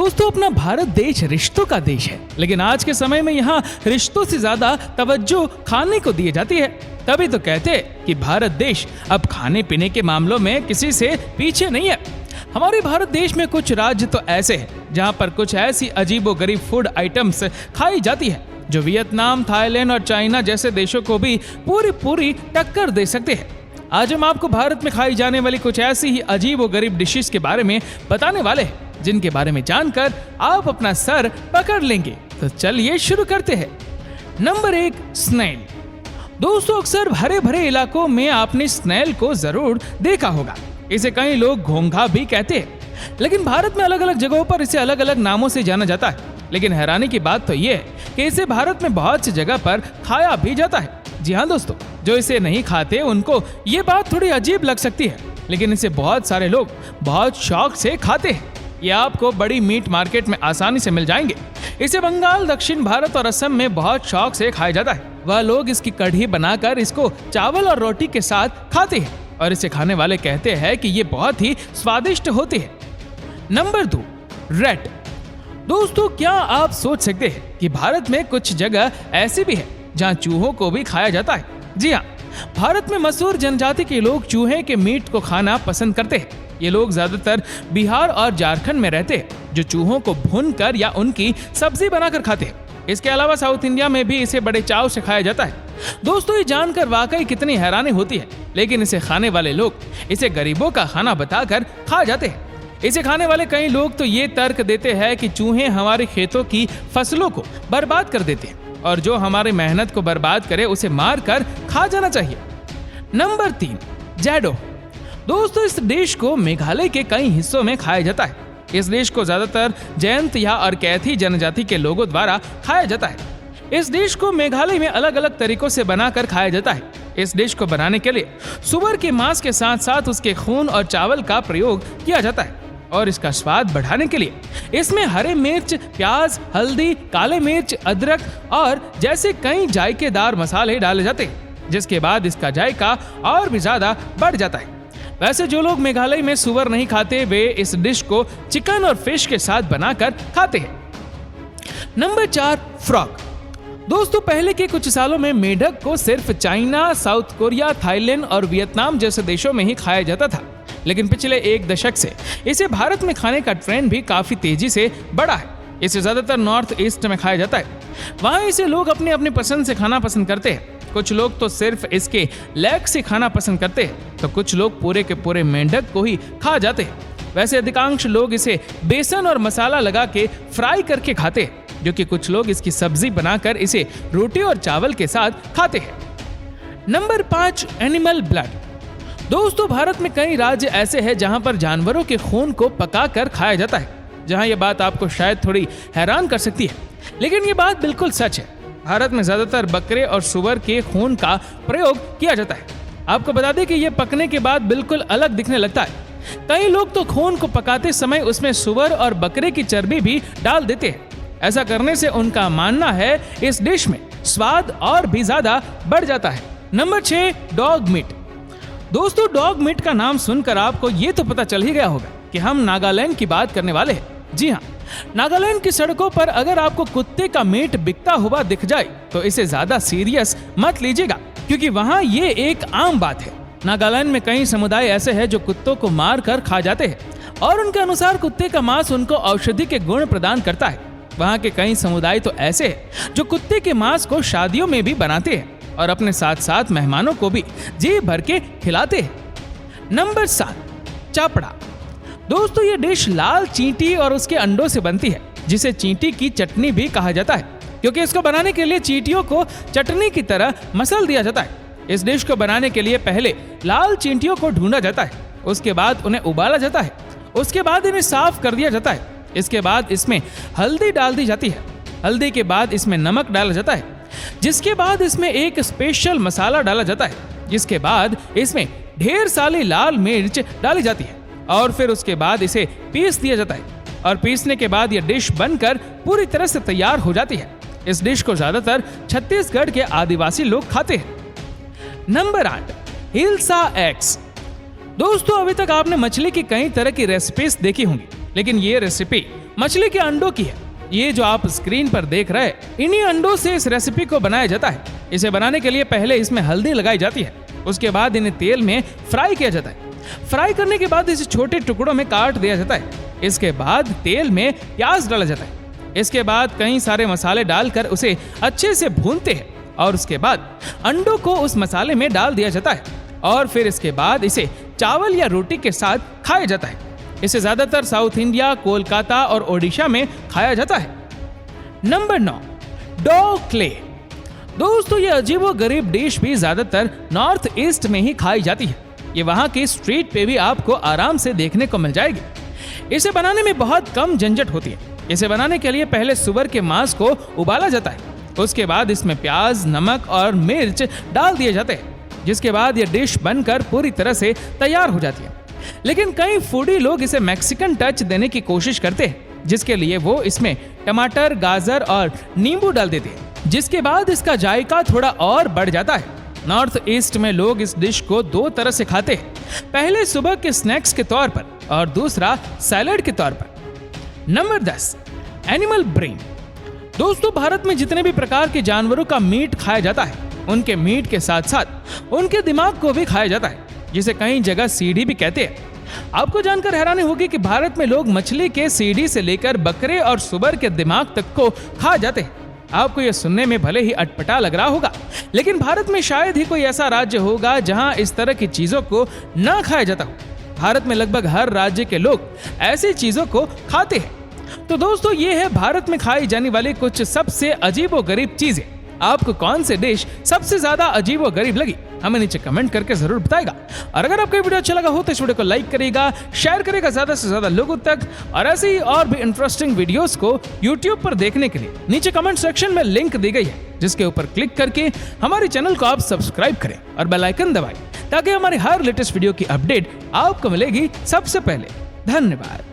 दोस्तों, अपना भारत देश रिश्तों का देश है, लेकिन आज के समय में यहाँ रिश्तों से ज्यादा तवज्जो खाने को दी जाती है। तभी तो कहते हैं कि भारत देश अब खाने पीने के मामलों में किसी से पीछे नहीं है। हमारे भारत देश में कुछ राज्य तो ऐसे हैं जहाँ पर कुछ ऐसी अजीबोगरीब फूड आइटम्स खाई जाती है जो वियतनाम, थाईलैंड और चाइना जैसे देशों को भी पूरी टक्कर दे सकते हैं। आज हम आपको भारत में खाई जाने वाली कुछ ऐसी ही अजीबोगरीब डिशेस के बारे में बताने वाले हैं जिनके बारे में जानकर आप अपना सर पकड़ लेंगे। तो चलिए शुरू करते हैं। Number 1, snail. दोस्तों, अक्सर हरे भरे इलाकों में आपने स्नेल को जरूर देखा होगा। इसे कई लोग घोंघा भी कहते हैं, लेकिन भारत में अलग अलग जगहों पर इसे अलग अलग नामों से जाना जाता है। लेकिन हैरानी की बात तो ये है कि इसे भारत में बहुत सी जगह पर खाया भी जाता है। जी हाँ दोस्तों, जो इसे नहीं खाते उनको ये बात थोड़ी अजीब लग सकती है, लेकिन इसे बहुत सारे लोग बहुत शौक से खाते हैं। ये आपको बड़ी मीट मार्केट में आसानी से मिल जाएंगे। इसे बंगाल, दक्षिण भारत और असम में बहुत शौक से खाया जाता है। वह लोग इसकी कढ़ी बनाकर इसको चावल और रोटी के साथ खाते हैं और इसे खाने वाले कहते हैं कि ये बहुत ही स्वादिष्ट होती है। Number 2, rat. दोस्तों, क्या आप सोच सकते हैं कि भारत में कुछ जगह ऐसी भी है जहां चूहों को भी खाया जाता है? जी हाँ, भारत में मसूर जनजाति के लोग चूहे के मीट को खाना पसंद करते हैं। ये लोग ज्यादातर बिहार और झारखंड में रहते हैं, जो चूहों को भूनकर या उनकी सब्जी बनाकर खाते हैं। इसके अलावा साउथ इंडिया में भी इसे बड़े चाव से खाया जाता है। दोस्तों, ये जानकर वाकई कितनी हैरानी होती है, लेकिन इसे खाने वाले लोग इसे गरीबों का खाना बताकर खा जाते हैं। इसे खाने वाले कई लोग तो ये तर्क देते हैं कि चूहे हमारे खेतों की फसलों को बर्बाद कर देते हैं और जो हमारी मेहनत को बर्बाद करे उसे मार कर खा जाना चाहिए। नंबर 3, जैडो। दोस्तों, इस डिश को मेघालय के कई हिस्सों में खाया जाता है। इस डिश को ज्यादातर जयंतिया और कैथी जनजाति के लोगों द्वारा खाया जाता है। इस डिश को मेघालय में अलग अलग तरीकों से बनाकर खाया जाता है। इस डिश को बनाने के लिए सुअर के मांस के साथ साथ उसके खून और चावल का प्रयोग किया जाता है और इसका स्वाद बढ़ाने के लिए इसमें हरे मिर्च, प्याज, हल्दी, काले मिर्च, अदरक और जैसे कई जायकेदार मसाले डाले जाते हैं, जिसके बाद इसका जायका और भी ज्यादा बढ़ जाता है। वैसे जो लोग मेघालय में सुअर नहीं खाते वे इस डिश को चिकन और फिश के साथ बनाकर खाते हैं। Number 4, frog. दोस्तों, पहले के कुछ सालों में मेढक को सिर्फ चाइना, साउथ कोरिया, थाईलैंड और वियतनाम जैसे देशों में ही खाया जाता था, लेकिन पिछले 1 दशक से इसे भारत में खाने का ट्रेंड भी काफी तेजी से बढ़ा है। इसे ज्यादातर नॉर्थ ईस्ट में खाया जाता है। वहां इसे लोग अपनी अपनी पसंद से खाना पसंद करते हैं। कुछ लोग तो सिर्फ इसके लेग से खाना पसंद करते हैं, तो कुछ लोग पूरे के पूरे मेंढक को ही खा जाते हैं। वैसे अधिकांश लोग इसे बेसन और मसाला लगा के फ्राई करके खाते हैं, जो कि कुछ लोग इसकी सब्जी बनाकर इसे रोटी और चावल के साथ खाते हैं। Number 5, animal blood. दोस्तों, भारत में कई राज्य ऐसे हैं जहां पर जानवरों के खून को पकाकर खाया जाता है। जहां यह बात आपको शायद थोड़ी हैरान कर सकती है, लेकिन ये बात बिल्कुल सच है। भारत में ज्यादातर बकरे और सुअर के खून का प्रयोग किया जाता है। आपको बता दें कि यह पकने के बाद बिल्कुल अलग दिखने लगता है। कई लोग तो खून को पकाते समय उसमें सुअर और बकरे की चर्बी भी डाल देते हैं। ऐसा करने से उनका मानना है इस डिश में स्वाद और भी ज्यादा बढ़ जाता है। Number 6, dog meat. दोस्तों, डॉग मीट का नाम सुनकर आपको ये तो पता चल ही गया होगा कि हम नागालैंड की बात करने वाले हैं। जी हाँ, नागालैंड की सड़कों पर अगर आपको कुत्ते का मीट बिकता हुआ दिख जाए तो इसे ज्यादा सीरियस मत लीजिएगा, क्योंकि वहाँ ये एक आम बात है। नागालैंड में कई समुदाय ऐसे हैं जो कुत्तों को मार कर खा जाते हैं और उनके अनुसार कुत्ते का मांस उनको औषधि के गुण प्रदान करता है। वहाँ के कई समुदाय तो ऐसे हैं जो कुत्ते के मांस को शादियों में भी बनाते हैं और अपने साथ साथ मेहमानों को भी जी भर के खिलाते हैं। नंबर 7, चापड़ा। दोस्तों, ये डिश लाल चींटी और उसके अंडों से बनती है, जिसे चींटी की चटनी भी कहा जाता है, क्योंकि इसको बनाने के लिए चींटियों को चटनी की तरह मसल दिया जाता है। इस डिश को बनाने के लिए पहले लाल चींटियों को ढूंढा जाता है, उसके बाद उन्हें उबाला जाता है, उसके बाद इन्हें साफ कर दिया जाता है। इसके बाद इसमें हल्दी डाल दी जाती है। हल्दी के बाद इसमें नमक डाला जाता है, जिसके बाद इसमें एक स्पेशल मसाला डाला जाता है, जिसके बाद इसमें ढेर सारी लाल मिर्च डाली जाती है और फिर उसके बाद इसे पीस दिया जाता है और पीसने के बाद यह डिश बनकर पूरी तरह से तैयार हो जाती है। इस डिश को ज्यादातर छत्तीसगढ़ के आदिवासी लोग खाते हैं। Number 8, hilsa eggs. दोस्तों, अभी तक आपने मछली की कई तरह की रेसिपीज देखी होंगी, लेकिन ये रेसिपी मछली के अंडों की है। ये जो आप स्क्रीन पर देख रहे हैं, इन्हीं अंडों से इस रेसिपी को बनाया जाता है। इसे बनाने के लिए पहले इसमें हल्दी लगाई जाती है, उसके बाद इन्हें तेल में फ्राई किया जाता है। फ्राई करने के बाद इसे छोटे टुकड़ों में काट दिया जाता है। इसके बाद तेल में प्याज डाला जाता है। इसके बाद कई सारे मसाले डालकर उसे अच्छे से भूनते हैं और उसके बाद अंडों को उस मसाले में डाल दिया जाता है और फिर इसके बाद इसे चावल या रोटी के साथ खाया जाता है। इसे ज्यादातर साउथ इंडिया, कोलकाता और ओडिशा में खाया जाता है। Number 9, dog clay. दोस्तों, ये अजीबोगरीब डिश भी ज्यादातर नॉर्थ ईस्ट में ही खाई जाती है। ये वहां की स्ट्रीट पे भी आपको आराम से देखने को मिल जाएगी। इसे बनाने में बहुत कम झंझट होती है। इसे बनाने के लिए पहले सुअर के मांस को उबाला जाता है, उसके बाद इसमें प्याज, नमक और मिर्च डाल दिए जाते हैं, जिसके बाद यह डिश बनकर पूरी तरह से तैयार हो जाती है। लेकिन कई फूडी लोग इसे मैक्सिकन टच देने की कोशिश करते हैं, जिसके लिए वो इसमें टमाटर, गाजर और नींबू डाल देते हैं, जिसके बाद इसका जायका थोड़ा और बढ़ जाता है। नॉर्थ ईस्ट में लोग इस डिश को 2 तरह से खाते हैं, पहले सुबह के स्नैक्स के तौर पर और दूसरा सैलड के तौर पर। Number 10, animal brain. दोस्तों, भारत में जितने भी प्रकार के जानवरों का मीट खाया जाता है, उनके मीट के साथ साथ उनके दिमाग को भी खाया जाता है, जिसे कई जगह सीढ़ी भी कहते हैं। आपको जानकर हैरानी होगी कि भारत में लोग मछली के सीढ़ी से लेकर बकरे और सुअर के दिमाग तक को खा जाते हैं। आपको यह सुनने में भले ही अटपटा लग रहा होगा, लेकिन भारत में शायद ही कोई ऐसा राज्य होगा जहां इस तरह की चीजों को ना खाया जाता हो। भारत में लगभग हर राज्य के लोग ऐसी चीजों को खाते हैं। तो दोस्तों, ये है भारत में खाई जाने वाली कुछ सबसे अजीबोगरीब चीजें। आपको कौन सी डिश सबसे ज्यादा अजीबोगरीब लगी, हमें नीचे कमेंट करके जरूर बताएगा। और अगर आपको वीडियो अच्छा लगा हो तो इस वीडियो को लाइक करेगा, शेयर करेगा ज्यादा से ज्यादा लोगों तक। और ऐसी ही और भी इंटरेस्टिंग वीडियोस को YouTube पर देखने के लिए नीचे कमेंट सेक्शन में लिंक दी गई है, जिसके ऊपर क्लिक करके हमारे चैनल को आप सब्सक्राइब करें और बेल आइकन दबाएं, ताकि हमारे हर लेटेस्ट वीडियो की अपडेट आपको मिलेगी सबसे पहले। धन्यवाद।